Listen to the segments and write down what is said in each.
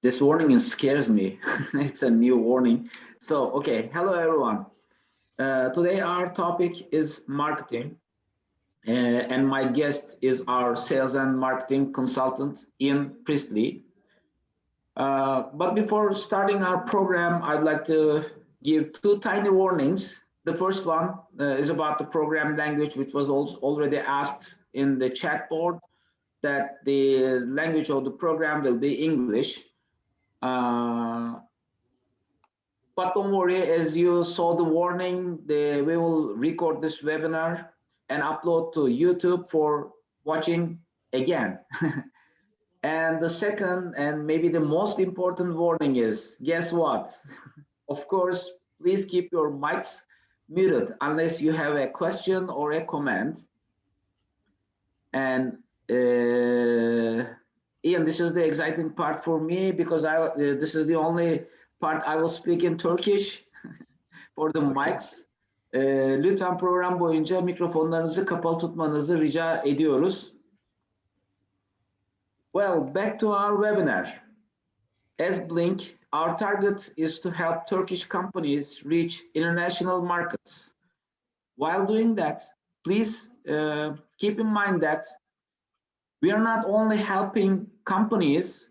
This warning scares me. It's a new warning. So, okay, hello everyone. Today our topic is marketing, and my guest is our sales and marketing consultant, Ian Priestley. But before starting our program, I'd like to give two tiny warnings. The first one is about the program language, which was also already asked in the chat board, that the language of the program will be English. But don't worry, as you saw the warning, we will record this webinar and upload to YouTube for watching again. And the second and maybe the most important warning is, guess what? Of course, please keep your mics muted unless you have a question or a comment. And Ian, this is the exciting part for me because this is the only part I will speak in Turkish for the mics. Lütfen program boyunca mikrofonlarınızı kapalı tutmanızı rica ediyoruz. Well, back to our webinar. As Blink, our target is to help Turkish companies reach international markets. While doing that, please keep in mind that we are not only helping companies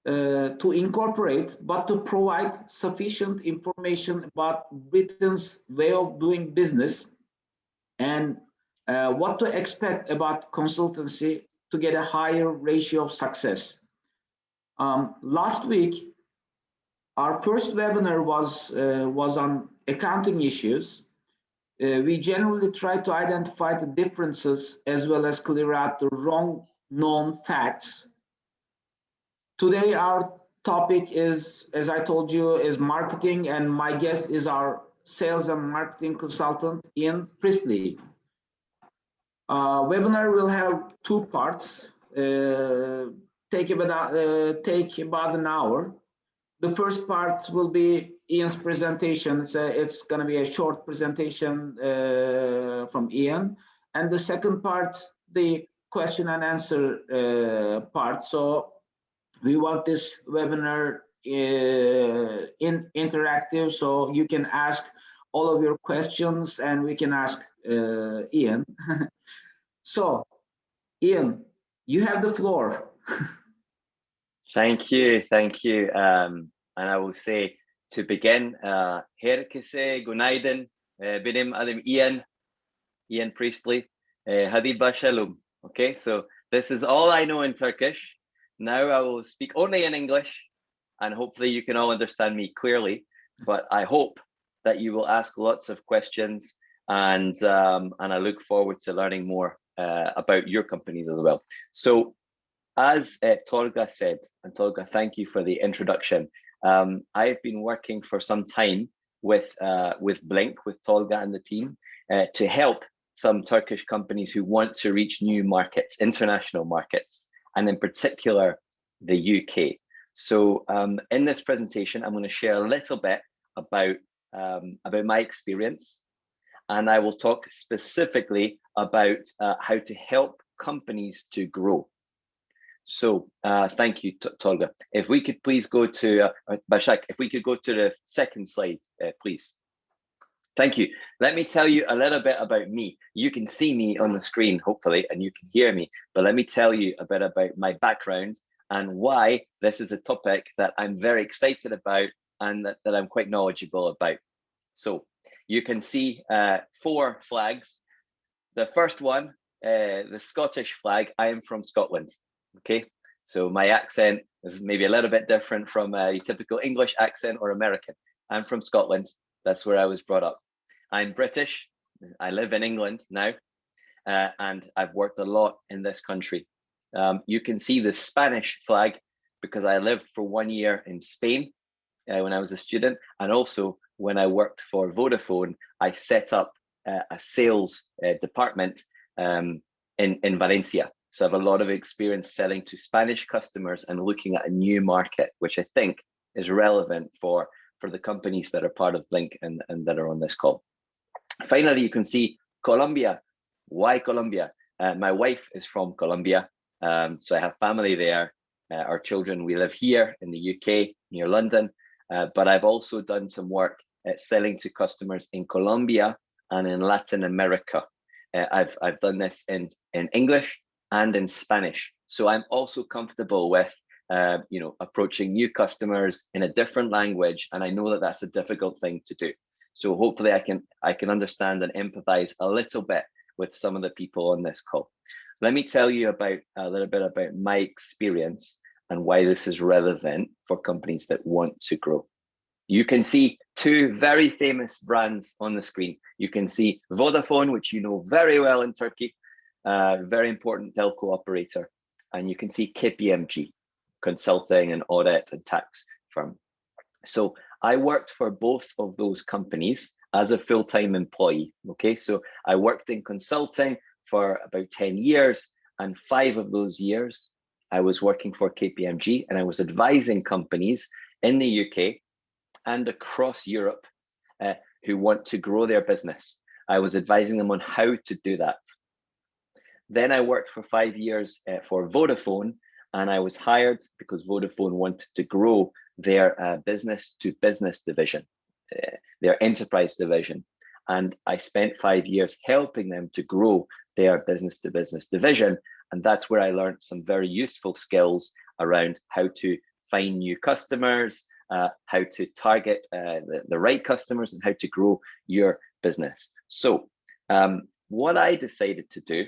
to incorporate, but to provide sufficient information about Britain's way of doing business and what to expect about consultancy to get a higher ratio of success. Last week, our first webinar was on accounting issues. We generally try to identify the differences as well as clear out the wrong known facts. Today, our topic is, as I told you, is marketing, and my guest is our sales and marketing consultant, Ian Priestley. Webinar will have two parts, take about an hour. The first part will be Ian's presentation. It's going to be a short presentation from Ian, and the second part, the question and answer part. So we want this webinar interactive, so you can ask all of your questions and we can ask Ian. So, Ian, you have the floor. Thank you. And I will say, to begin, herkese günaydın. Benim adım Ian Priestley. Hadi başlayalım. Okay, so this is all I know in Turkish. Now I will speak only in English, and hopefully you can all understand me clearly. But I hope that you will ask lots of questions, and I look forward to learning more about your companies as well. So, as Tolga said, and Tolga, thank you for the introduction. I've been working for some time with Blink, with Tolga and the team, to help some Turkish companies who want to reach new markets, international markets, and in particular, the UK. So in this presentation, I'm going to share a little bit about my experience, and I will talk specifically about how to help companies to grow. So thank you, Tolga. If we could please go to, Başak, if we could go to the second slide, please. Thank you. Let me tell you a little bit about me. You can see me on the screen, hopefully, and you can hear me, but let me tell you a bit about my background and why this is a topic that I'm very excited about and that I'm quite knowledgeable about. So you can see 4 flags. The first one, the Scottish flag. I am from Scotland. Okay, so my accent is maybe a little bit different from a typical English accent or American. I'm from Scotland. That's where I was brought up. I'm British. I live in England now, and I've worked a lot in this country. You can see the Spanish flag because I lived for 1 year in Spain when I was a student, and also when I worked for Vodafone, I set up a sales department in Valencia. So I have a lot of experience selling to Spanish customers and looking at a new market, which I think is relevant for the companies that are part of Blink and that are on this call. Finally, you can see Colombia. Why Colombia? My wife is from Colombia, so I have family there. our children, we live here in the UK near London, but I've also done some work at selling to customers in Colombia and in Latin America. I've done this in English and in Spanish. So I'm also comfortable with approaching new customers in a different language, and I know that that's a difficult thing to do. So hopefully I can understand and empathize a little bit with some of the people on this call. Let me tell you a little bit about my experience and why this is relevant for companies that want to grow. You can see two very famous brands on the screen. You can see Vodafone, which you know very well in Turkey, very important telco operator, and you can see KPMG, consulting and audit and tax firm. So I worked for both of those companies as a full-time employee. Okay, so I worked in consulting for about 10 years, and 5 of those years I was working for KPMG, and I was advising companies in the UK and across Europe who want to grow their business. I was advising them on how to do that. Then I worked for 5 years for Vodafone, and I was hired because Vodafone wanted to grow their business-to-business division, their enterprise division. And I spent 5 years helping them to grow their business-to-business division. And that's where I learned some very useful skills around how to find new customers, how to target the right customers, and how to grow your business. So what I decided to do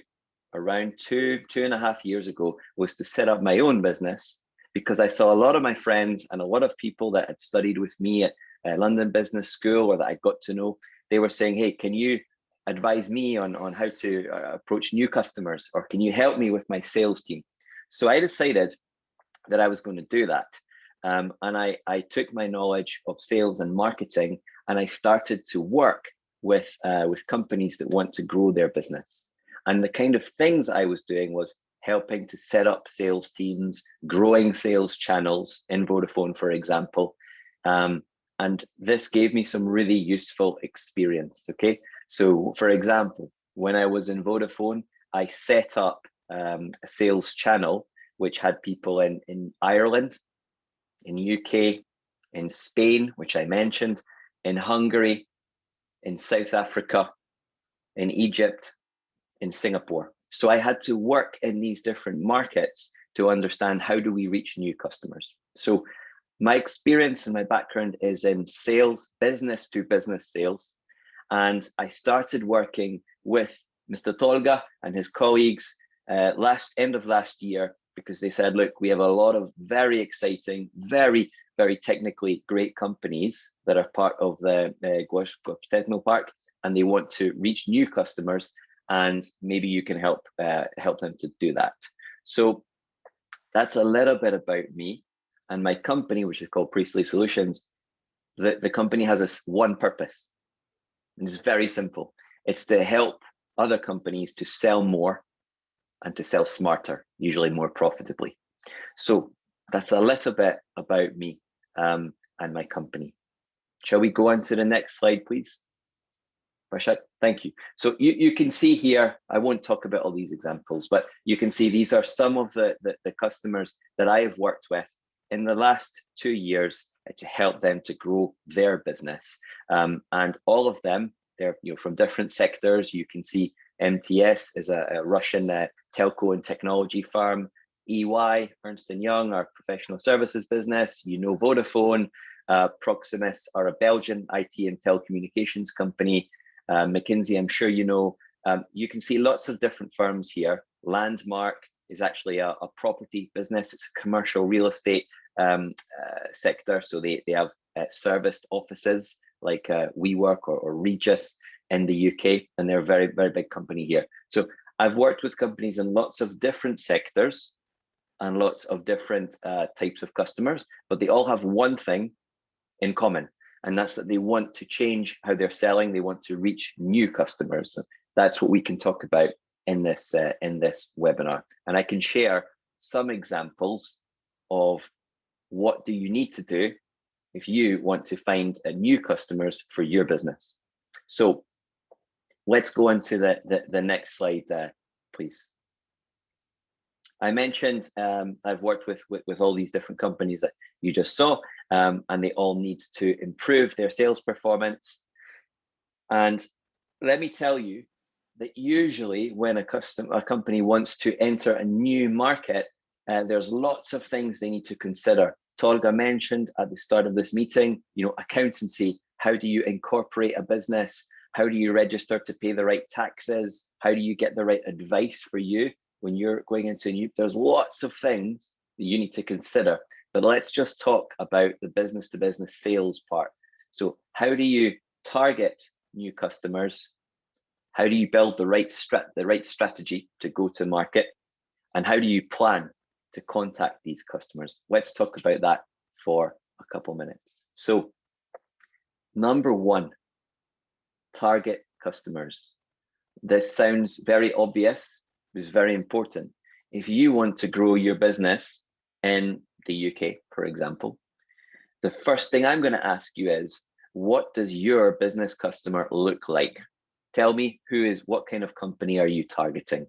around 2.5 years ago was to set up my own business, because I saw a lot of my friends and a lot of people that had studied with me at London Business School, or that I got to know, they were saying, hey, can you advise me on how to approach new customers, or can you help me with my sales team? So I decided that I was going to do that. And I took my knowledge of sales and marketing, and I started to work with companies that want to grow their business. And the kind of things I was doing was helping to set up sales teams, growing sales channels in Vodafone, for example. And this gave me some really useful experience, okay? So for example, when I was in Vodafone, I set up a sales channel which had people in Ireland, in UK, in Spain, which I mentioned, in Hungary, in South Africa, in Egypt, in Singapore. So I had to work in these different markets to understand how do we reach new customers. So my experience and my background is in sales, business to business sales. And I started working with Mr. Tolga and his colleagues end of last year, because they said, look, we have a lot of very exciting, very, very technically great companies that are part of the Głośno Technopark, and they want to reach new customers, and maybe you can help them to do that. So that's a little bit about me and my company, which is called Priestley Solutions. The company has this one purpose. It's very simple. It's to help other companies to sell more and to sell smarter, usually more profitably. So that's a little bit about me and my company. Shall we go on to the next slide, please? Rashad, thank you. So you can see here, I won't talk about all these examples, but you can see these are some of the customers that I have worked with in the last 2 years to help them to grow their business. And all of them, they're from different sectors. You can see MTS is a Russian telco and technology firm. EY, Ernst & Young, our professional services business. Vodafone. Proximus are a Belgian IT and telecommunications company. McKinsey, I'm sure you know. You can see lots of different firms here. Landmark is actually a property business. It's a commercial real estate sector. So they have serviced offices like WeWork or Regus in the UK, and they're a very, very big company here. So I've worked with companies in lots of different sectors and lots of different types of customers, but they all have one thing in common, and that's that they want to change how they're selling. They want to reach new customers. So that's what we can talk about in this webinar. And I can share some examples of what do you need to do if you want to find new customers for your business. So let's go on to the next slide, please. I mentioned I've worked with all these different companies that you just saw, and they all need to improve their sales performance. And let me tell you that usually when a company wants to enter a new market, there's lots of things they need to consider. Tolga mentioned at the start of this meeting, accountancy. How do you incorporate a business? How do you register to pay the right taxes? How do you get the right advice for you when you're going into a new? There's lots of things that you need to consider. But let's just talk about the business-to-business sales part. So how do you target new customers? How do you build the right strategy to go to market? And how do you plan to contact these customers? Let's talk about that for a couple minutes. So number one, target customers. This sounds very obvious, but it's very important. If you want to grow your business in the UK, for example, the first thing I'm going to ask you is, what does your business customer look like? Tell me what kind of company are you targeting?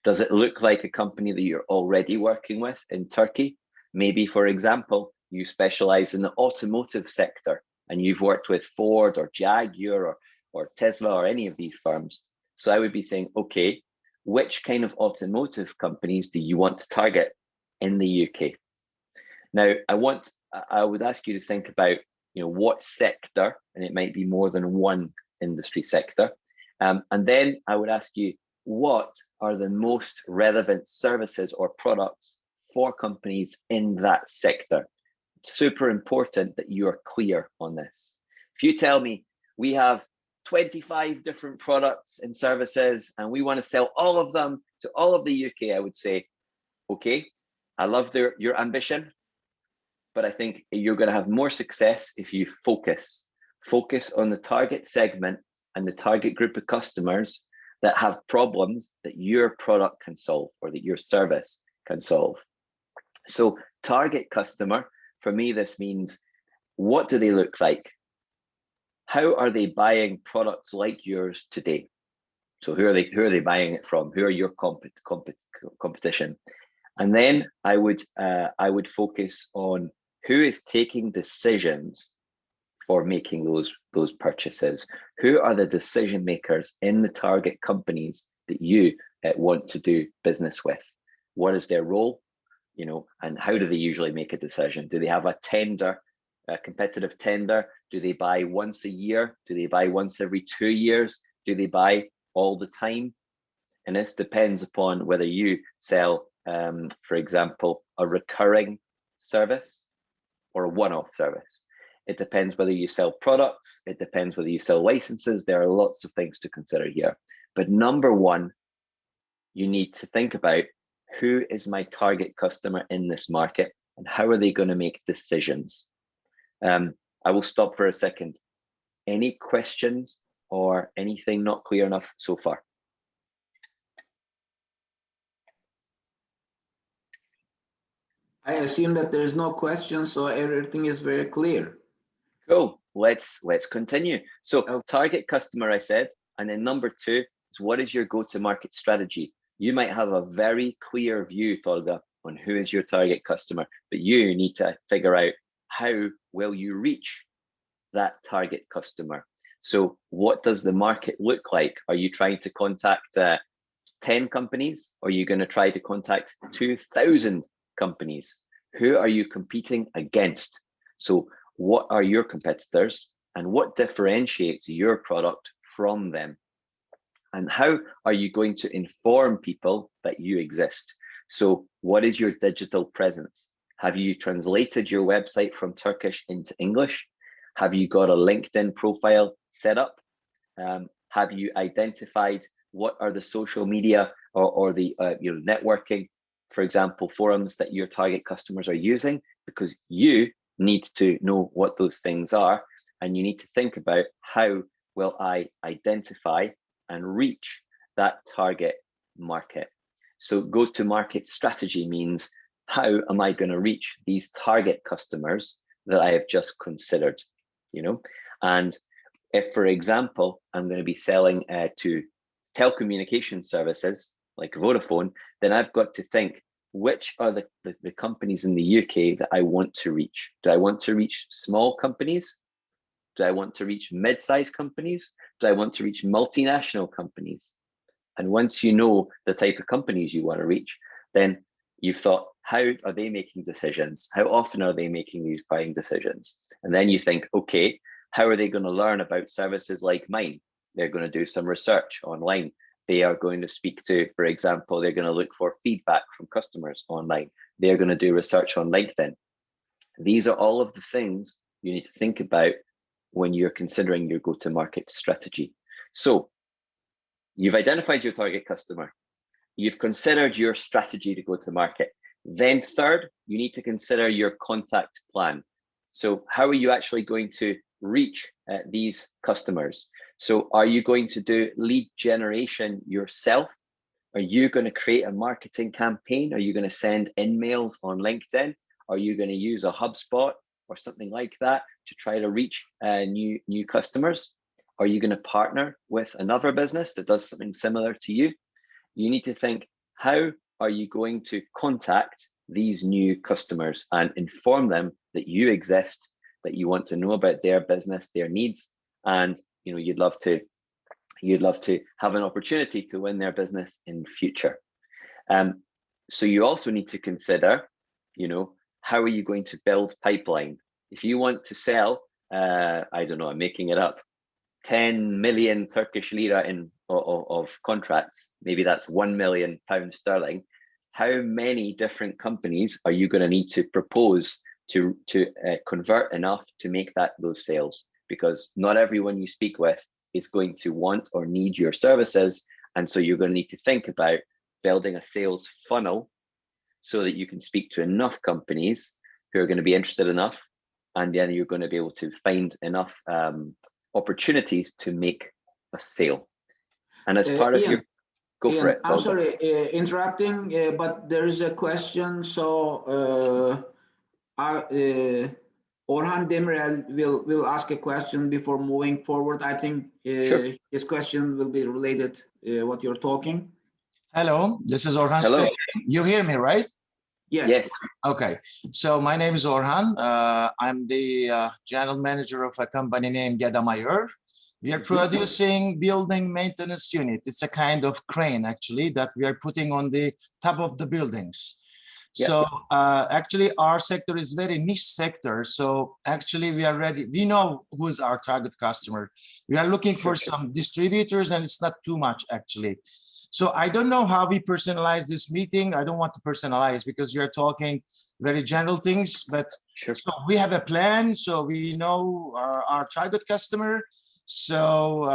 Does it look like a company that you're already working with in Turkey? Maybe, for example, you specialize in the automotive sector and you've worked with Ford or Jaguar or Tesla or any of these firms. So I would be saying, okay, which kind of automotive companies do you want to target in the UK? Now, I would ask you to think about, what sector, and it might be more than one industry sector. And then I would ask you, what are the most relevant services or products for companies in that sector? It's super important that you are clear on this. If you tell me we have 25 different products and services and we want to sell all of them to all of the UK, I would say, okay, I love your ambition, but I think you're going to have more success if you focus on the target segment and the target group of customers that have problems that your product can solve or that your service can solve. So target customer, for me, this means, what do they look like? How are they buying products like yours today? So who are they buying it from? Who are your competition? And then I would focus on who is taking decisions for making those purchases. Who are the decision makers in the target companies that you want to do business with? What is their role? And how do they usually make a decision? Do they have a tender, a competitive tender? Do they buy once a year? Do they buy once every 2 years? Do they buy all the time? And this depends upon whether you sell, for example, a recurring service or a one-off service. It depends whether you sell products. It depends whether you sell licenses. There are lots of things to consider here. But number one, you need to think about, who is my target customer in this market and how are they going to make decisions? I will stop for a second. Any questions or anything not clear enough so far? I assume that there's no question, so everything is very clear. Cool. Let's continue. So target customer, I said, and then number two is, what is your go-to-market strategy? You might have a very clear view, Tolga, on who is your target customer, but you need to figure out, how will you reach that target customer? So what does the market look like? Are you trying to contact 10 companies? Or are you going to try to contact 2,000 companies? Who are you competing against? So what are your competitors and what differentiates your product from them? And how are you going to inform people that you exist? So what is your digital presence? Have you translated your website from Turkish into English? Have you got a LinkedIn profile set up? Have you identified what are the social media or the networking, for example, forums that your target customers are using? Because you need to know what those things are, and you need to think about, how will I identify and reach that target market? So go-to-market strategy means, how am I going to reach these target customers that I have just considered? And if, for example, I'm going to be selling to telecommunication services like Vodafone, then I've got to think, which are the companies in the UK that I want to reach? Do I want to reach small companies? Do I want to reach mid-sized companies? Do I want to reach multinational companies? And once you know the type of companies you want to reach, then you've thought, how are they making decisions? How often are they making these buying decisions? And then you think, okay, how are they going to learn about services like mine? They're going to do some research online. They are going to speak to, for example, they're going to look for feedback from customers online. They're going to do research on LinkedIn. These are all of the things you need to think about when you're considering your go-to-market strategy. So you've identified your target customer. You've considered your strategy to go to market. Then third, you need to consider your contact plan. So how are you actually going to reach these customers? So are you going to do lead generation yourself? Are you going to create a marketing campaign? Are you going to send in-mails on LinkedIn? Are you going to use a HubSpot or something like that to try to reach new customers? Are you going to partner with another business that does something similar to you? You need to think, how are you going to contact these new customers and inform them that you exist, that you want to know about their business, their needs, and you'd love to have an opportunity to win their business in future. So you also need to consider, how are you going to build pipeline? If you want to sell, I don't know, I'm making it up, 10 million Turkish lira of contracts, maybe that's 1 million pounds sterling. How many different companies are you going to need to propose to convert enough to make those sales? Because not everyone you speak with is going to want or need your services. And so you're going to need to think about building a sales funnel so that you can speak to enough companies who are going to be interested enough. And then you're going to be able to find enough opportunities to make a sale. And as part of Ian, your, go Ian, for it. I'm Tolga. sorry, interrupting, but there is a question. So Orhan Demirel will ask a question before moving forward. I think Sure. his question will be related what you're talking. Hello, this is Orhan Hello. speaking. You hear me, right? Yes. Yes. Okay, so my name is Orhan. I'm the general manager of a company named Gedamayor. We are producing building maintenance unit. It's a kind of crane, actually, that we are putting on the top of the buildings. Yeah. So actually, our sector is very niche sector. So actually, we are ready. We know who is our target customer. We are looking for some distributors, and it's not too much, actually. So I don't know how we personalize this meeting. I don't want to personalize because you're talking very general things, but Sure. So we have a plan. So we know our target customer. So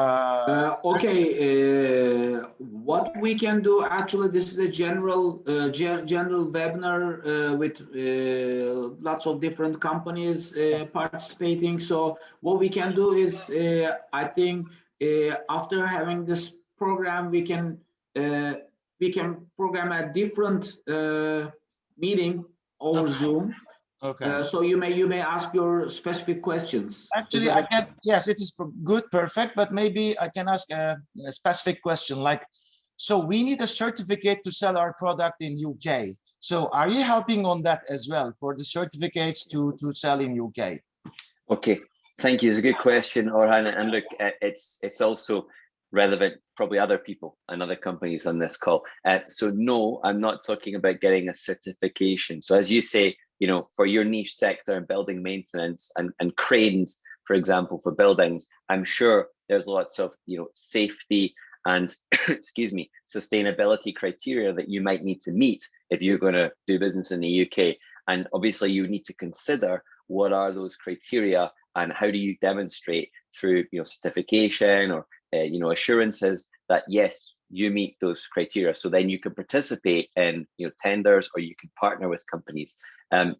okay, what we can do, actually, this is a general webinar with lots of different companies participating. So what we can do is, I think, after having this program, we can program a different meeting over Zoom. okay. So you may ask your specific questions. Actually, I can. Yes, it is good, perfect. But maybe I can ask a specific question. Like, so we need a certificate to sell our product in UK. So are you helping on that as well for the certificates to sell in UK? Okay, thank you. It's a good question, Orhan. And look, it's also relevant, probably other people and other companies on this call. So no, I'm not talking about getting a certification. So as you say, for your niche sector and building maintenance and cranes, for example, for buildings, I'm sure there's lots of, safety and, excuse me, sustainability criteria that you might need to meet if you're going to do business in the UK. And obviously you need to consider what are those criteria and how do you demonstrate through, certification or, assurances that, yes, you meet those criteria. So then you can participate in, tenders, or you can partner with companies.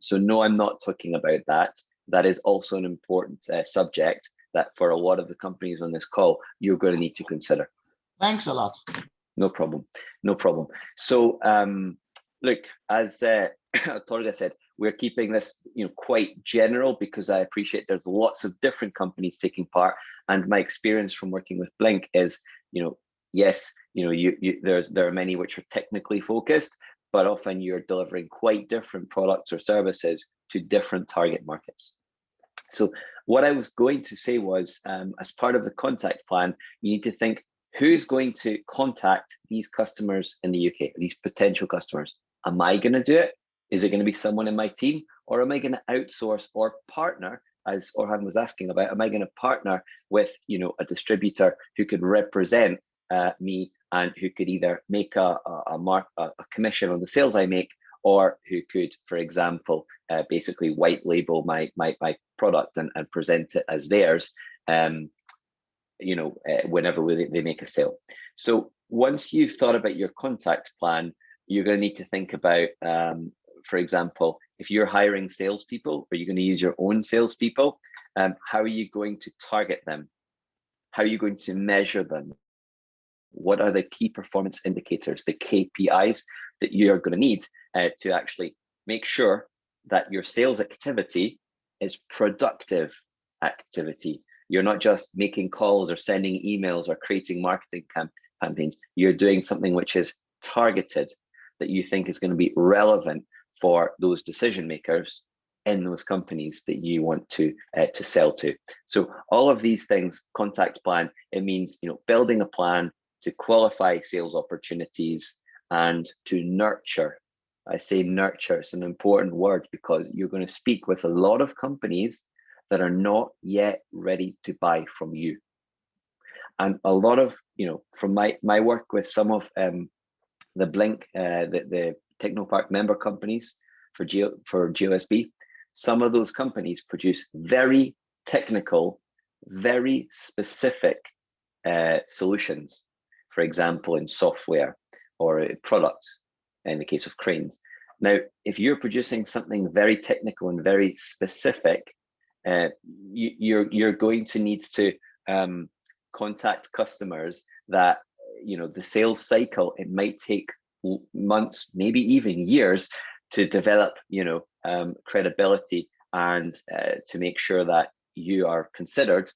So no, I'm not talking about that. That is also an important subject that for a lot of the companies on this call, you're going to need to consider. Thanks a lot. No problem. No problem. So look, as Tolga said, we're keeping this, quite general because I appreciate there's lots of different companies taking part. And my experience from working with Blink is, yes, there are many which are technically focused, but often you're delivering quite different products or services to different target markets. So what I was going to say was, as part of the contact plan, you need to think, who's going to contact these customers in the UK, these potential customers? Am I going to do it? Is it going to be someone in my team? Or am I going to outsource or partner, as Orhan was asking about, am I going to partner with, you know, a distributor who could represent me and who could either make a commission on the sales I make, or who could, for example, basically white label my product and present it as theirs, you know, whenever they make a sale. So once you've thought about your contact plan, you're going to need to think about, for example, if you're hiring salespeople, are you going to use your own salespeople? How are you going to target them? How are you going to measure them? What are the key performance indicators, the KPIs that you're going to need to actually make sure that your sales activity is productive activity? You're not just making calls or sending emails or creating marketing campaigns. You're doing something which is targeted, that you think is going to be relevant for those decision makers in those companies that you want to sell to. So all of these things, contact plan, it means, you know, building a plan to qualify sales opportunities and to nurture. I say nurture, it's an important word because you're going to speak with a lot of companies that are not yet ready to buy from you. And a lot of, you know, from my work with some of the Blink, the Technopark member companies for GOSB, some of those companies produce very technical, very specific solutions, for example, in software or products, in the case of cranes. Now, if you're producing something very technical and very specific, you're going to need to contact customers that, you know, the sales cycle, it might take months, maybe even years to develop, you know, credibility and to make sure that you are considered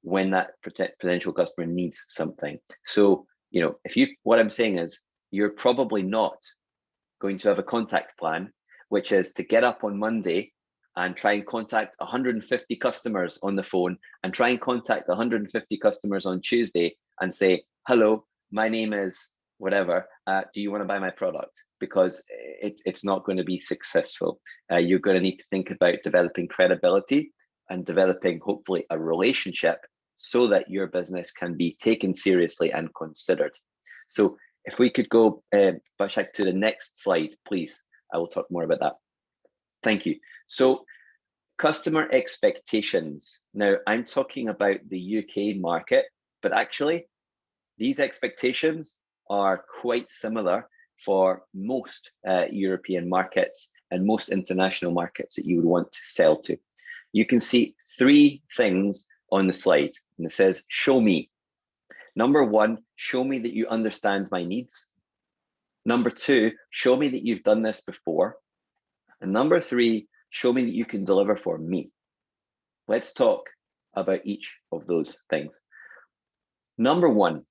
when that potential customer needs something. So, you know, what I'm saying is, you're probably not going to have a contact plan, which is to get up on Monday and try and contact 150 customers on the phone and try and contact 150 customers on Tuesday and say, hello, my name is whatever, do you want to buy my product? Because it's not going to be successful. You're going to need to think about developing credibility and developing, hopefully, a relationship so that your business can be taken seriously and considered. So if we could go, Bashak, to the next slide, please. I will talk more about that. Thank you. So customer expectations. Now, I'm talking about the UK market, but actually, these expectations are quite similar for most European markets and most international markets that you would want to sell to. You can see 3 things on the slide, and it says, show me. Number 1, show me that you understand my needs. Number 2, show me that you've done this before. And number 3, show me that you can deliver for me. Let's talk about each of those things. Number 1,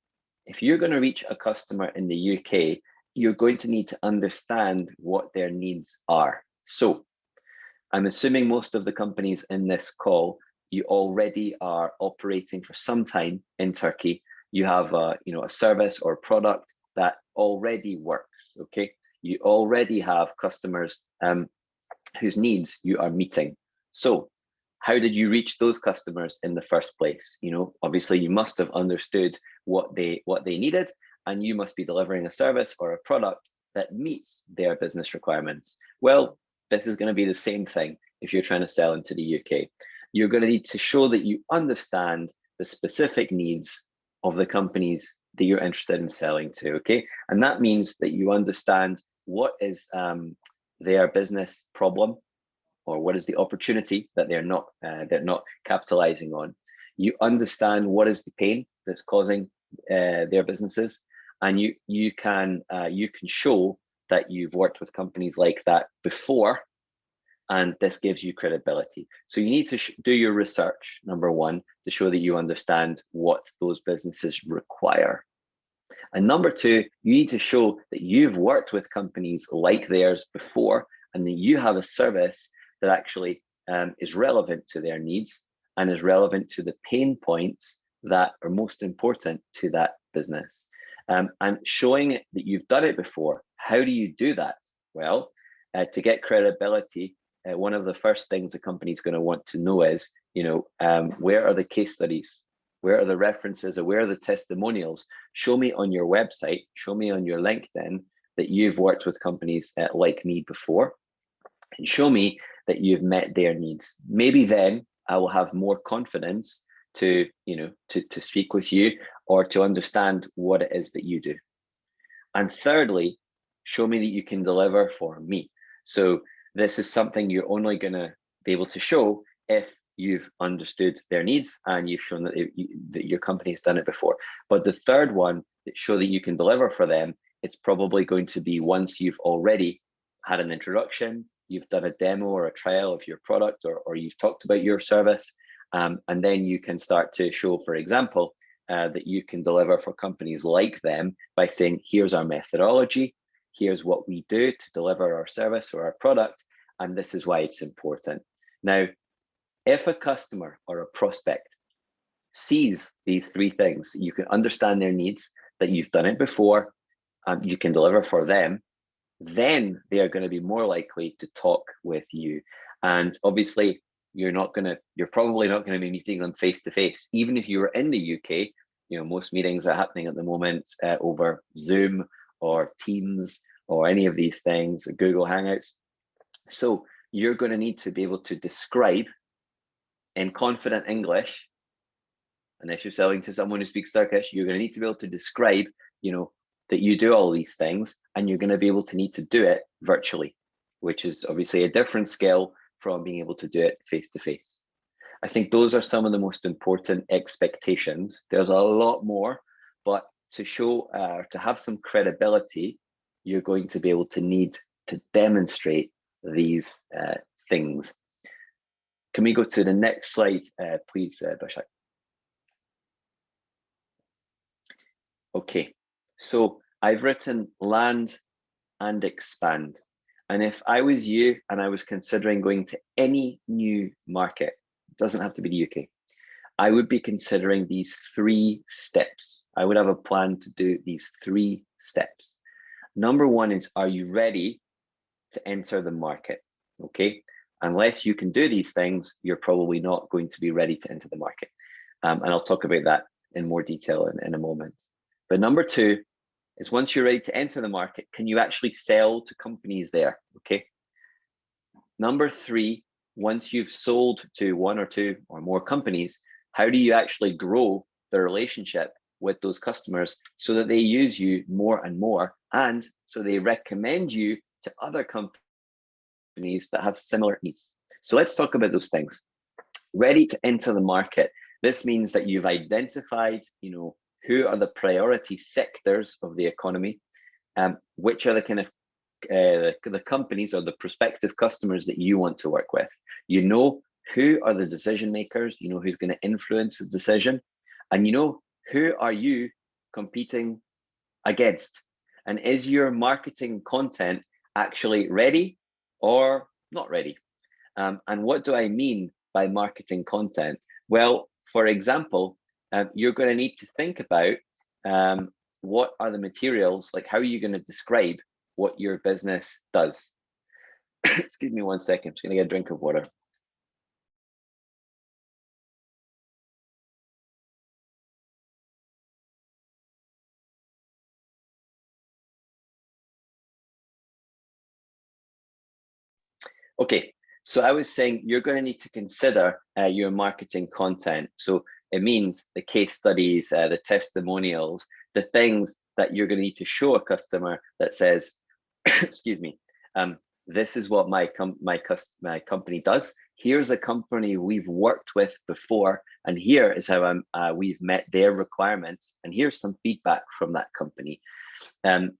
if you're going to reach a customer in the UK, you're going to need to understand what their needs are. So I'm assuming most of the companies in this call, you already are operating for some time in Turkey. You have a service or product that already works, okay? You already have customers whose needs you are meeting. So how did you reach those customers in the first place? You know, obviously you must have understood what they needed, and you must be delivering a service or a product that meets their business requirements. Well, this is going to be the same thing if you're trying to sell into the UK. You're going to need to show that you understand the specific needs of the companies that you're interested in selling to, okay? And that means that you understand what is their business problem, or what is the opportunity that they're not capitalizing on. You understand what is the pain that's causing their businesses, and you can show that you've worked with companies like that before, and this gives you credibility. So you need to do your research, number 1, to show that you understand what those businesses require. And number two, you need to show that you've worked with companies like theirs before and that you have a service that actually is relevant to their needs and is relevant to the pain points that are most important to that business. And showing that you've done it before. How do you do that? Well, to get credibility, one of the first things a company's going to want to know is, where are the case studies? Where are the references, or where are the testimonials? Show me on your website, show me on your LinkedIn that you've worked with companies like me before, and show me that you've met their needs. Maybe then I will have more confidence to speak with you or to understand what it is that you do. And thirdly, show me that you can deliver for me. So this is something you're only going to be able to show if you've understood their needs and you've shown that, that your company has done it before. But the third one, that show that you can deliver for them, it's probably going to be once you've already had an introduction, you've done a demo or a trial of your product, or you've talked about your service, and then you can start to show, for example, that you can deliver for companies like them by saying, here's our methodology, here's what we do to deliver our service or our product, and this is why it's important. Now, if a customer or a prospect sees these three things, you can understand their needs, that you've done it before, you can deliver for them, then they are going to be more likely to talk with you. And obviously, you're probably not going to be meeting them face to face. Even if you were in the UK, most meetings are happening at the moment over Zoom or Teams or any of these things, Google Hangouts. So you're going to need to be able to describe in confident English, unless you're selling to someone who speaks Turkish, you're going to need to be able to describe, that you do all these things, and you're going to be able to need to do it virtually, which is obviously a different skill from being able to do it face to face. I think those are some of the most important expectations. There's a lot more, but to show, to have some credibility, you're going to be able to need to demonstrate these things. Can we go to the next slide, please, Bashak? Okay, so I've written land and expand. And if I was you and I was considering going to any new market, it doesn't have to be the UK, I would be considering these 3 steps. I would have a plan to do these 3 steps. Number one is, are you ready to enter the market? Okay, unless you can do these things, you're probably not going to be ready to enter the market. And I'll talk about that in more detail in a moment. But number 2 is, once you're ready to enter the market, can you actually sell to companies there? Okay. Number 3, once you've sold to 1 or 2 or more companies, how do you actually grow the relationship with those customers so that they use you more and more, and so they recommend you to other companies that have similar needs? So let's talk about those things. Ready to enter the market. This means that you've identified, who are the priority sectors of the economy, which are the kind of the companies or the prospective customers that you want to work with. You know who are the decision makers, you know who's going to influence the decision, and you know who are you competing against. And is your marketing content actually ready or not ready? And what do I mean by marketing content? Well, for example, you're going to need to think about what are the materials, like how are you going to describe what your business does? Excuse me 1 second, I'm just going to get a drink of water. Okay, so I was saying you're going to need to consider your marketing content. So it means the case studies, the testimonials, the things that you're going to need to show a customer that says, excuse me, this is what my company does. Here's a company we've worked with before, and here is how we've met their requirements, and here's some feedback from that company.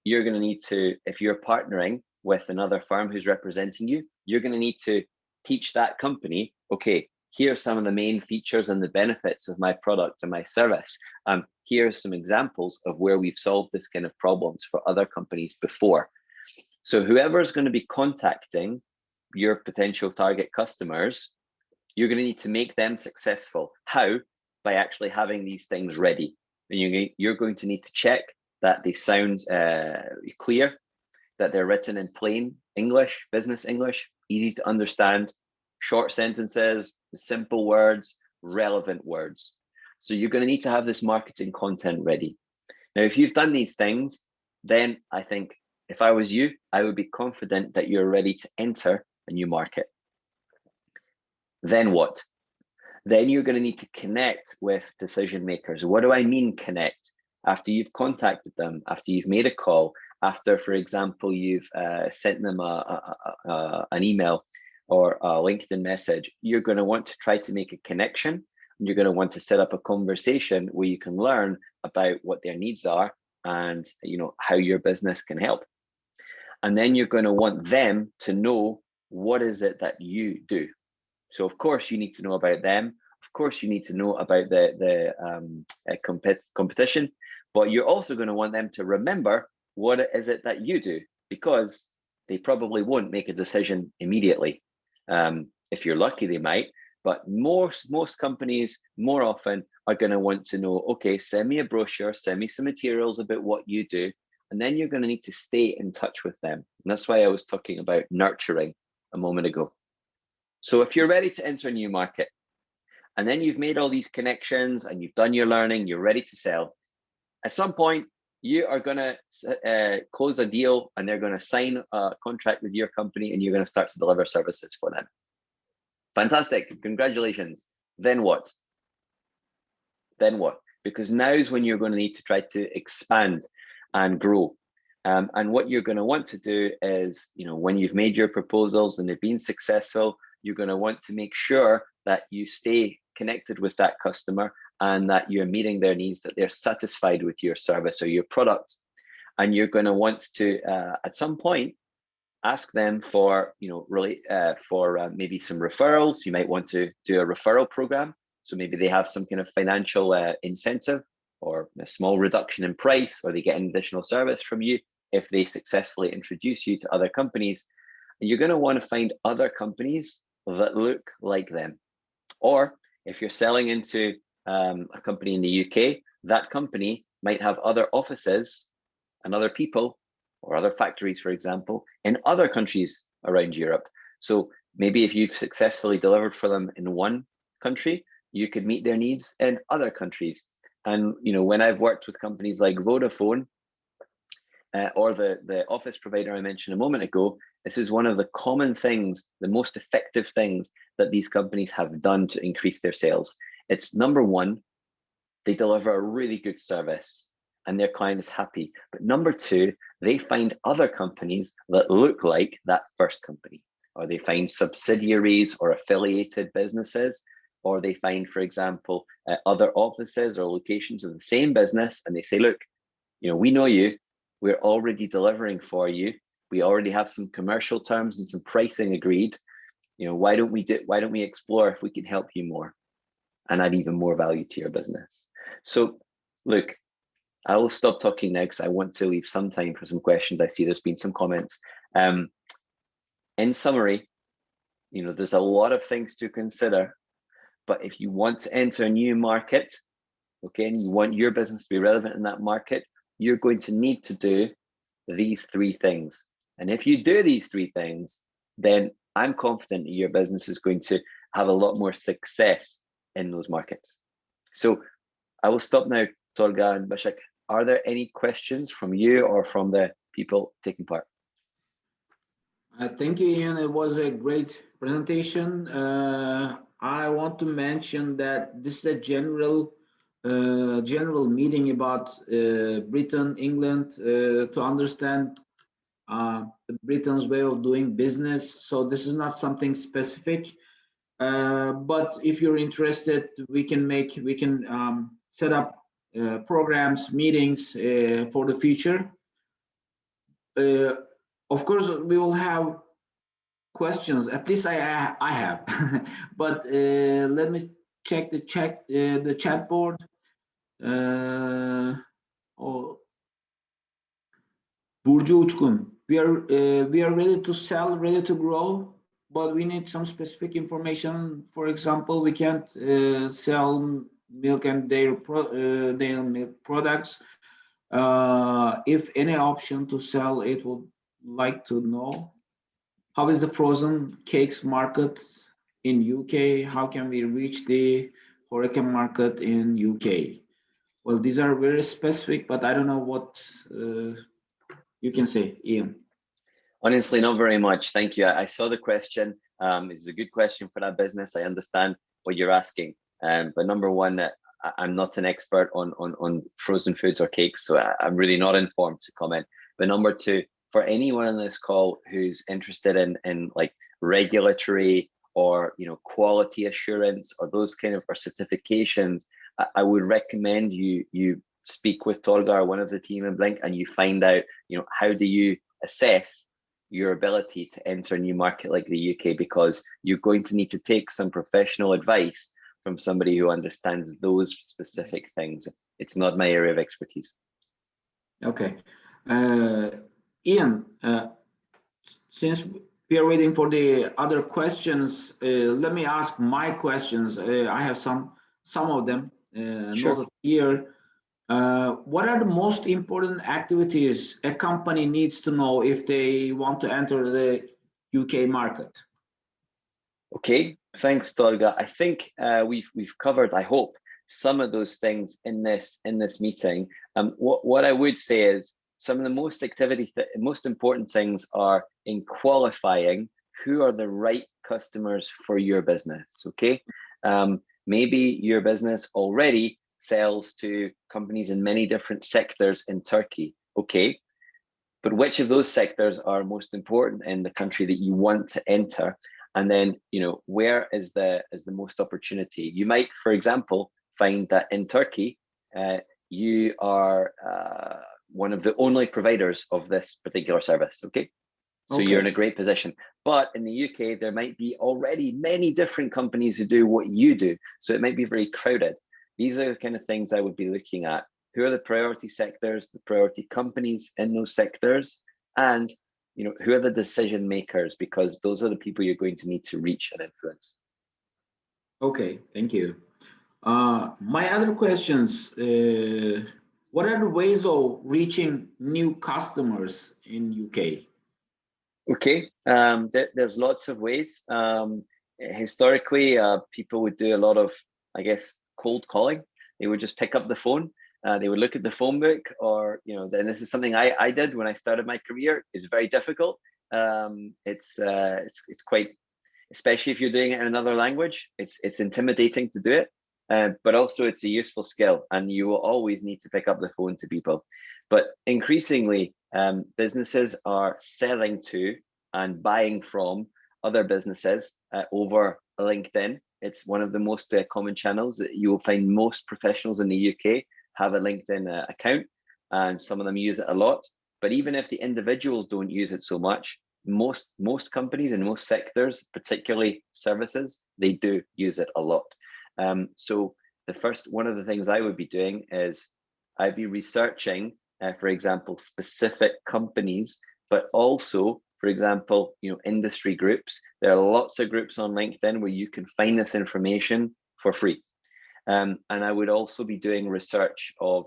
You're going to need to, if you're partnering with another firm who's representing you, you're going to need to teach that company, okay, here are some of the main features and the benefits of my product and my service. Here are some examples of where we've solved this kind of problems for other companies before. So whoever is going to be contacting your potential target customers, you're going to need to make them successful. How? By actually having these things ready. And you're going to need to check that they sound clear, that they're written in plain English, business English, easy to understand, short sentences, simple words, relevant words. So you're going to need to have this marketing content ready. Now, if you've done these things, then I think if I was you, I would be confident that you're ready to enter a new market. Then what? Then you're going to need to connect with decision makers. What do I mean connect? After you've contacted them, after you've made a call, after, for example, you've sent them an email or a LinkedIn message, you're going to want to try to make a connection. And you're going to want to set up a conversation where you can learn about what their needs are and how your business can help. And then you're going to want them to know what is it that you do. So of course you need to know about them. Of course you need to know about the competition, but you're also going to want them to remember what is it that you do, because they probably won't make a decision immediately. If you're lucky, they might, but most companies more often are going to want to know, okay, send me a brochure, send me some materials about what you do, and then you're going to need to stay in touch with them. And that's why I was talking about nurturing a moment ago. So if you're ready to enter a new market, and then you've made all these connections and you've done your learning, you're ready to sell, at some point, you are going to close a deal and they're going to sign a contract with your company and you're going to start to deliver services for them. Fantastic. Congratulations. Then what? Then what? Because now is when you're going to need to try to expand and grow. And what you're going to want to do is, when you've made your proposals and they've been successful, you're going to want to make sure that you stay connected with that customer and that you're meeting their needs, that they're satisfied with your service or your product. And you're going to want to, at some point, ask them for, maybe some referrals. You might want to do a referral program. So maybe they have some kind of financial incentive or a small reduction in price, or they get an additional service from you if they successfully introduce you to other companies. And you're going to want to find other companies that look like them. Or if you're selling into a company in the UK, that company might have other offices and other people or other factories, for example, in other countries around Europe. So maybe if you've successfully delivered for them in one country, you could meet their needs in other countries. And when I've worked with companies like Vodafone or the office provider I mentioned a moment ago, this is one of the common things, the most effective things that these companies have done to increase their sales. It's number one, they deliver a really good service and their client is happy. But number two, they find other companies that look like that first company, or they find subsidiaries or affiliated businesses, or they find, for example, other offices or locations of the same business, and they say, look, we know you, we're already delivering for you. We already have some commercial terms and some pricing agreed. Why don't we explore if we can help you more and add even more value to your business? So look, I will stop talking now because I want to leave some time for some questions. I see there's been some comments. In summary, there's a lot of things to consider, but if you want to enter a new market, okay, and you want your business to be relevant in that market, you're going to need to do these three things. And if you do these three things, then I'm confident that your business is going to have a lot more success in those markets. So I will stop now, Tolga and Bashak. Are there any questions from you or from the people taking part? Thank you, Ian. It was a great presentation. I want to mention that this is a general meeting about Britain, England, to understand Britain's way of doing business. So this is not something specific, but if you're interested, we can set up programs, meetings for the future. Of course, we will have questions. At least I have, but let me check the chat board. Burcu Uçkun, we are ready to sell, ready to grow, but we need some specific information. For example, we can't sell milk and dairy milk products. If any option to sell it, would like to know. How is the frozen cakes market in UK? How can we reach the HoReCa market in UK? Well, these are very specific, but I don't know what you can say, Ian. Honestly, not very much. Thank you. I saw the question. This is a good question for that business. I understand what you're asking. But number one, I'm not an expert on frozen foods or cakes, so I'm really not informed to comment. But number two, for anyone on this call who's interested in like regulatory or quality assurance or those kind of certifications, I would recommend you speak with Tolga or one of the team in Blink, and you find out how do you assess your ability to enter a new market like the UK, because you're going to need to take some professional advice from somebody who understands those specific things. It's not my area of expertise. Okay. Ian, since we are waiting for the other questions, let me ask my questions. I have some of them noted here. What are the most important activities a company needs to know if they want to enter the UK market? Okay, thanks, Tolga. I think we've covered, I hope, some of those things in this meeting. What I would say is some of the most important things are in qualifying who are the right customers for your business. Okay, maybe your business already sells to companies in many different sectors in Turkey. Okay, but which of those sectors are most important in the country that you want to enter? And then, where is the most opportunity? You might, for example, find that in Turkey, you are one of the only providers of this particular service. Okay, so you're in a great position. But in the UK, there might be already many different companies who do what you do, so it might be very crowded. These are the kind of things I would be looking at. Who are the priority sectors, the priority companies in those sectors, and who are the decision makers, because those are the people you're going to need to reach and influence. Okay, thank you. My other questions, what are the ways of reaching new customers in UK? Okay, there's lots of ways. Historically, people would do a lot of, I guess, cold calling. They would just pick up the phone. They would look at the phone book, or then this is something I did when I started my career. It's very difficult. It's quite, especially if you're doing it in another language. It's intimidating to do it, but also it's a useful skill, and you will always need to pick up the phone to people. But increasingly, businesses are selling to and buying from other businesses over LinkedIn. It's one of the most common channels that you will find. Most professionals in the UK have a LinkedIn account, and some of them use it a lot. But even if the individuals don't use it so much, most companies in most sectors, particularly services, they do use it a lot. So one of the things I would be doing is I'd be researching, for example, specific companies, but also, for example, industry groups. There are lots of groups on LinkedIn where you can find this information for free. And I would also be doing research of,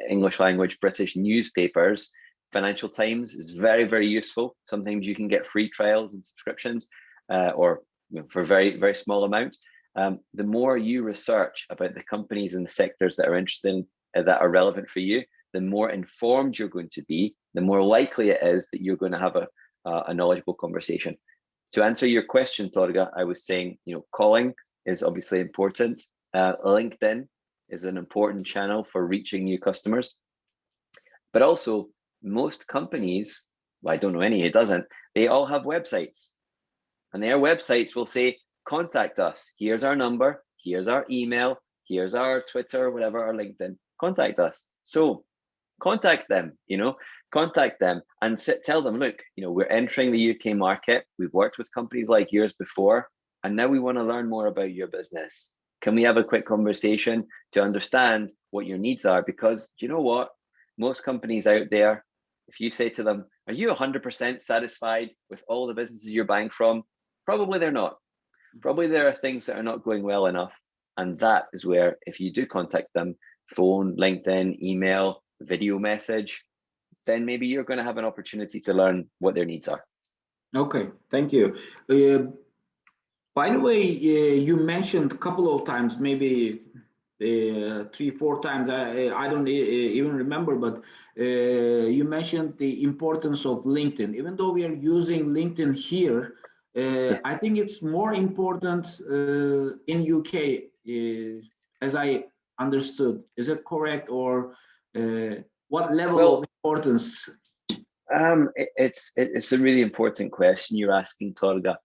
English language British newspapers. Financial Times is very, very useful. Sometimes you can get free trials and subscriptions, or for very, very small amounts. The more you research about the companies and the sectors that are interested that are relevant for you, the more informed you're going to be, the more likely it is that you're going to have a knowledgeable conversation. To answer your question, Tolga, I was saying, calling is obviously important. LinkedIn is an important channel for reaching new customers. But also, most companies, well, I don't know any who doesn't, they all have websites. And their websites will say, contact us. Here's our number. Here's our email. Here's our Twitter, whatever, our LinkedIn. Contact us. So contact them, contact them and tell them, look, we're entering the UK market. We've worked with companies like yours before, and now we want to learn more about your business. Can we have a quick conversation to understand what your needs are? Because do you know what? Most companies out there, if you say to them, are you 100% satisfied with all the businesses you're buying from? Probably they're not. Probably there are things that are not going well enough. And that is where, if you do contact them, phone, LinkedIn, email, video message, then maybe you're going to have an opportunity to learn what their needs are. Okay, thank you. By the way, you mentioned a couple of times, maybe 3-4 times, I don't even remember, but you mentioned the importance of LinkedIn. Even though we are using LinkedIn here, I think it's more important in UK, as I understood. Is it correct, or what level of importance? It's a really important question you're asking, Tolga.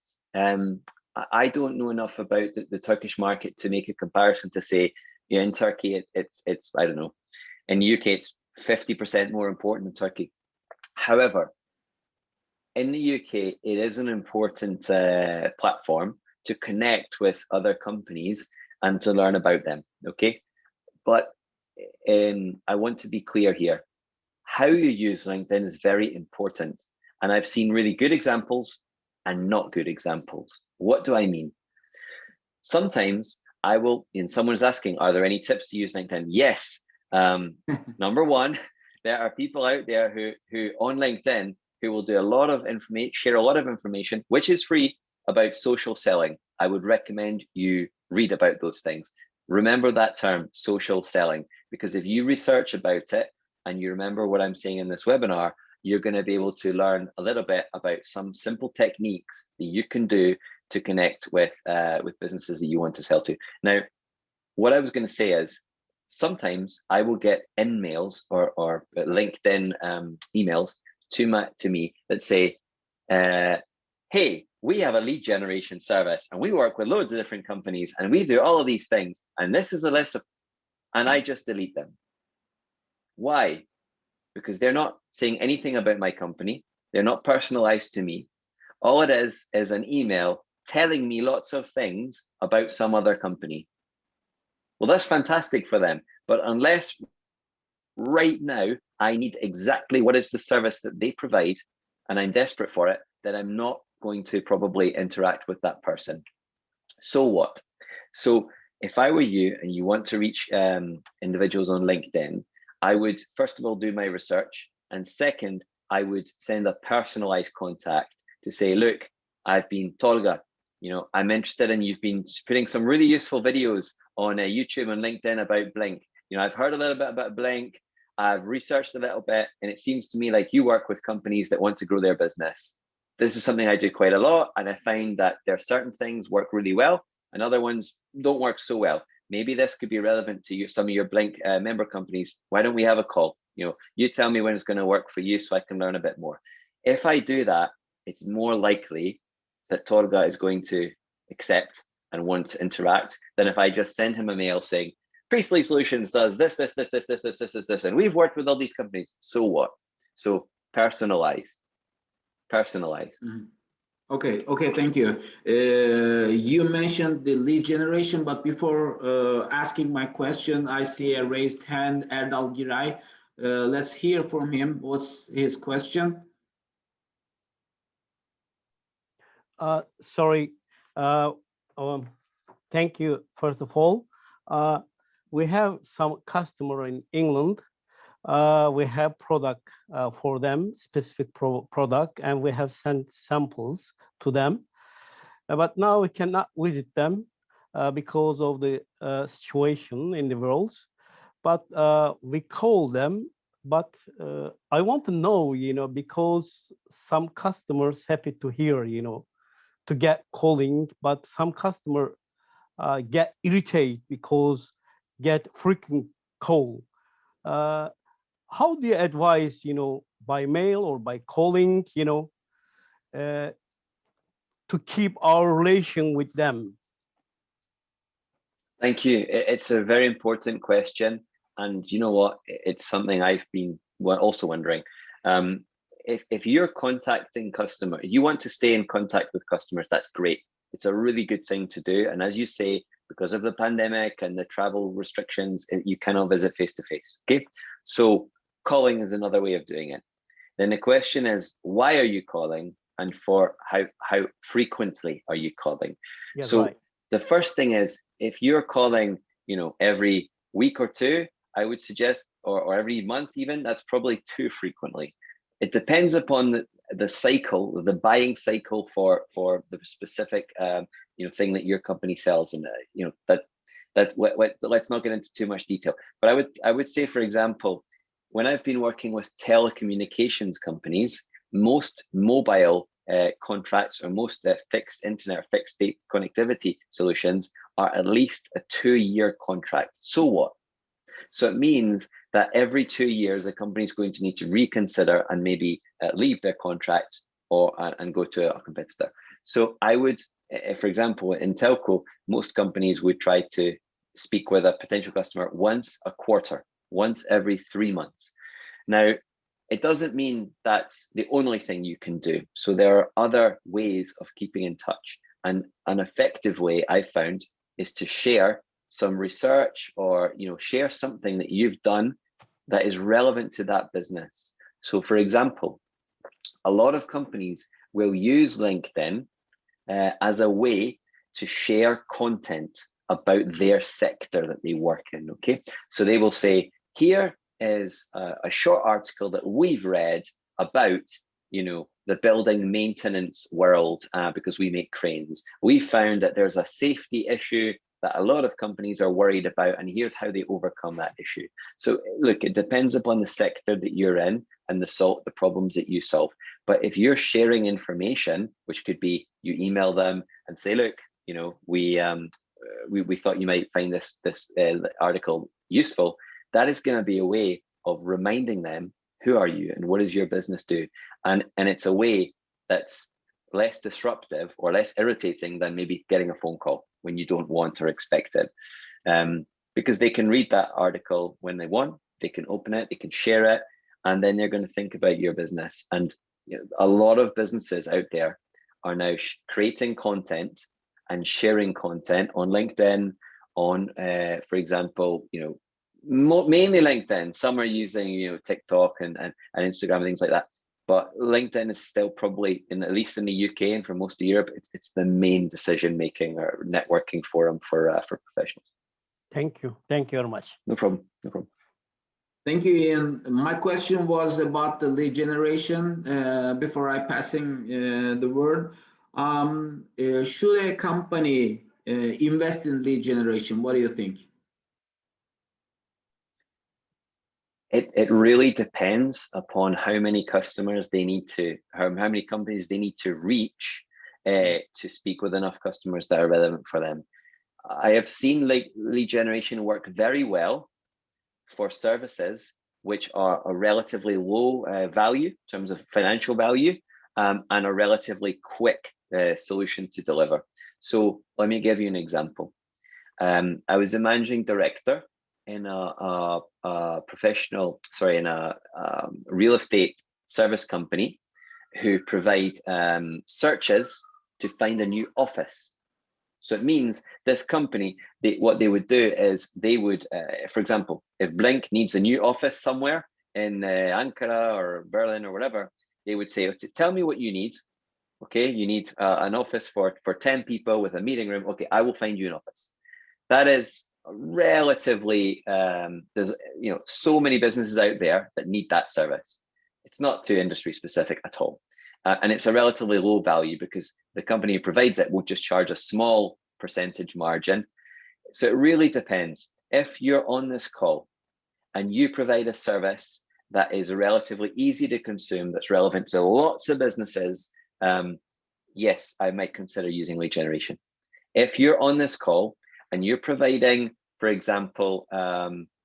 I don't know enough about the Turkish market to make a comparison to say, in Turkey, it's I don't know, in the UK, it's 50% more important than Turkey. However, in the UK, it is an important platform to connect with other companies and to learn about them, okay? But I want to be clear here. How you use LinkedIn is very important. And I've seen really good examples and not good examples. What do I mean? Sometimes I will, someone's asking, are there any tips to use LinkedIn? Yes. Number one, there are people out there who on LinkedIn who will do a lot of information, share a lot of information, which is free, about social selling. I would recommend you read about those things. Remember that term, social selling, because if you research about it and you remember what I'm saying in this webinar, you're going to be able to learn a little bit about some simple techniques that you can do to connect with businesses that you want to sell to. Now, what I was going to say is, sometimes I will get in-mails or LinkedIn emails to me that say, hey, we have a lead generation service and we work with loads of different companies and we do all of these things. And this is a list of, and I just delete them. Why? Because they're not saying anything about my company. They're not personalized to me. All it is an email telling me lots of things about some other company. Well, that's fantastic for them. But unless right now I need exactly what is the service that they provide and I'm desperate for it, then I'm not going to probably interact with that person. So what? So if I were you and you want to reach individuals on LinkedIn, I would first of all do my research, and second, I would send a personalized contact to say, look, I've been Tolga, I'm interested in, you've been putting some really useful videos on YouTube and LinkedIn about Blink. I've heard a little bit about Blink, I've researched a little bit, and it seems to me like you work with companies that want to grow their business. This is something I do quite a lot, and I find that there are certain things work really well and other ones don't work so well. Maybe this could be relevant to you, some of your Blink member companies. Why don't we have a call? You tell me when it's going to work for you so I can learn a bit more. If I do that, it's more likely that Tolga is going to accept and want to interact than if I just send him a mail saying, Priestley Solutions does this, and we've worked with all these companies. So what? So personalize. Mm-hmm. Okay, thank you. You mentioned the lead generation, but before asking my question, I see a raised hand, Erdal Giray. Let's hear from him. What's his question? Sorry. Thank you, first of all. We have some customer in England. We have product for them, specific product, and we have sent samples to them. But now we cannot visit them because of the situation in the world. But we call them. But I want to know, because some customers happy to hear, to get calling, but some customer get irritated because get frequent call. How do you advise, by mail or by calling, to keep our relation with them? Thank you. It's a very important question. And you know what? It's something I've been also wondering. If you're contacting customers, you want to stay in contact with customers, that's great. It's a really good thing to do. And as you say, because of the pandemic and the travel restrictions, you cannot visit face-to-face, okay? So calling is another way of doing it. Then the question is, why are you calling? And for how frequently are you calling? Yeah, so right. The first thing is, if you're calling, every week or two, I would suggest, or every month even, that's probably too frequently. It depends upon the cycle, the buying cycle for the specific thing that your company sells, and let's not get into too much detail. But I would say, for example, when I've been working with telecommunications companies, most mobile contracts, or most fixed internet, fixed data connectivity solutions are at least a 2-year contract. So what? So it means that every 2 years, a company is going to need to reconsider and maybe leave their contract and go to a competitor. So I would, for example, in telco, most companies would try to speak with a potential customer once a quarter, once every 3 months. Now, it doesn't mean that's the only thing you can do. So there are other ways of keeping in touch. And an effective way I found is to share some research, or share something that you've done that is relevant to that business. So for example, a lot of companies will use LinkedIn as a way to share content about their sector that they work in, okay? So they will say, here is a short article that we've read about, the building maintenance world, because we make cranes. We found that there's a safety issue that a lot of companies are worried about, and here's how they overcome that issue. So look, it depends upon the sector that you're in and the problems that you solve. But if you're sharing information, which could be you email them and say, look, we thought you might find this article useful, that is going to be a way of reminding them, who are you and what does your business do? And it's a way that's less disruptive or less irritating than maybe getting a phone call when you don't want or expect it, because they can read that article when they want, they can open it, they can share it, and then they're going to think about your business. And a lot of businesses out there are now creating content and sharing content on LinkedIn, on, for example, mainly LinkedIn. Some are using, TikTok and Instagram and things like that. But LinkedIn is still probably, at least in the UK and for most of Europe, it's the main decision-making or networking forum for professionals. Thank you. Thank you very much. No problem. No problem. Thank you, Ian. My question was about the lead generation. Before I passing the word, should a company invest in lead generation? What do you think? It really depends upon how many customers they need to, how many companies they need to reach to speak with enough customers that are relevant for them. I have seen lead generation work very well for services which are a relatively low value in terms of financial value, and a relatively quick solution to deliver. So let me give you an example. I was a managing director in a real estate service company who provide searches to find a new office. So it means this company, what they would do is they would, for example, if Blink needs a new office somewhere in Ankara or Berlin or whatever, they would say, tell me what you need. Okay, you need an office for 10 people with a meeting room. Okay, I will find you an office. That is relatively, there's so many businesses out there that need that service. It's not too industry specific at all. And it's a relatively low value because the company who provides it will just charge a small percentage margin. So it really depends. If you're on this call and you provide a service that is relatively easy to consume, that's relevant to lots of businesses, yes, I might consider using lead generation. If you're on this call and you're providing, for example,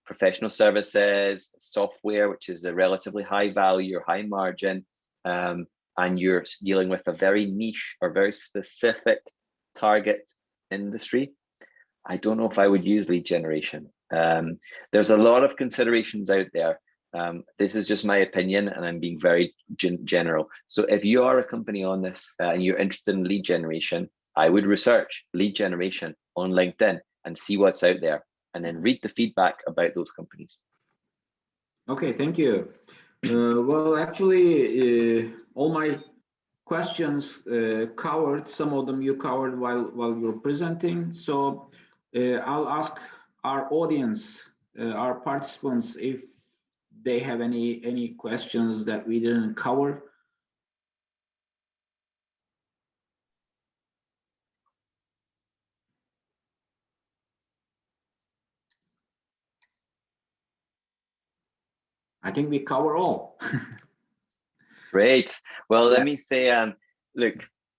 professional services, software, which is a relatively high value or high margin, and you're dealing with a very niche or very specific target industry, I don't know if I would use lead generation. There's a lot of considerations out there. This is just my opinion, and I'm being very general. So if you are a company on this and you're interested in lead generation, I would research lead generation on LinkedIn and see what's out there, and then read the feedback about those companies. Okay, thank you. Well, actually, all my questions covered. Some of them you covered while you're presenting. So I'll ask our audience, our participants, if they have any questions that we didn't cover. I think we cover all. Great. Well, Yeah. let me say, look,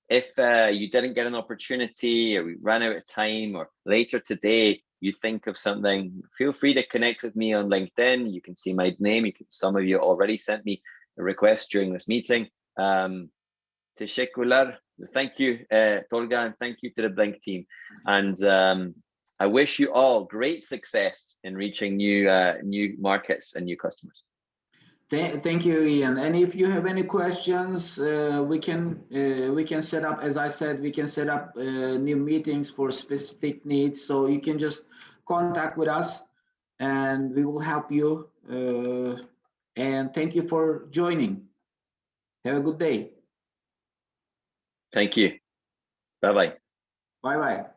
if you didn't get an opportunity, or we ran out of time, or later today you think of something, feel free to connect with me on LinkedIn. You can see my name. Some of you already sent me a request during this meeting. Teşekkürler. Thank you, Tolga, and thank you to the Blink team. And I wish you all great success in reaching new markets and new customers. Thank you, Ian. And if you have any questions, we can set up, as I said, we can set up new meetings for specific needs. So you can just contact with us, and we will help you. And thank you for joining. Have a good day. Thank you. Bye-bye. Bye-bye.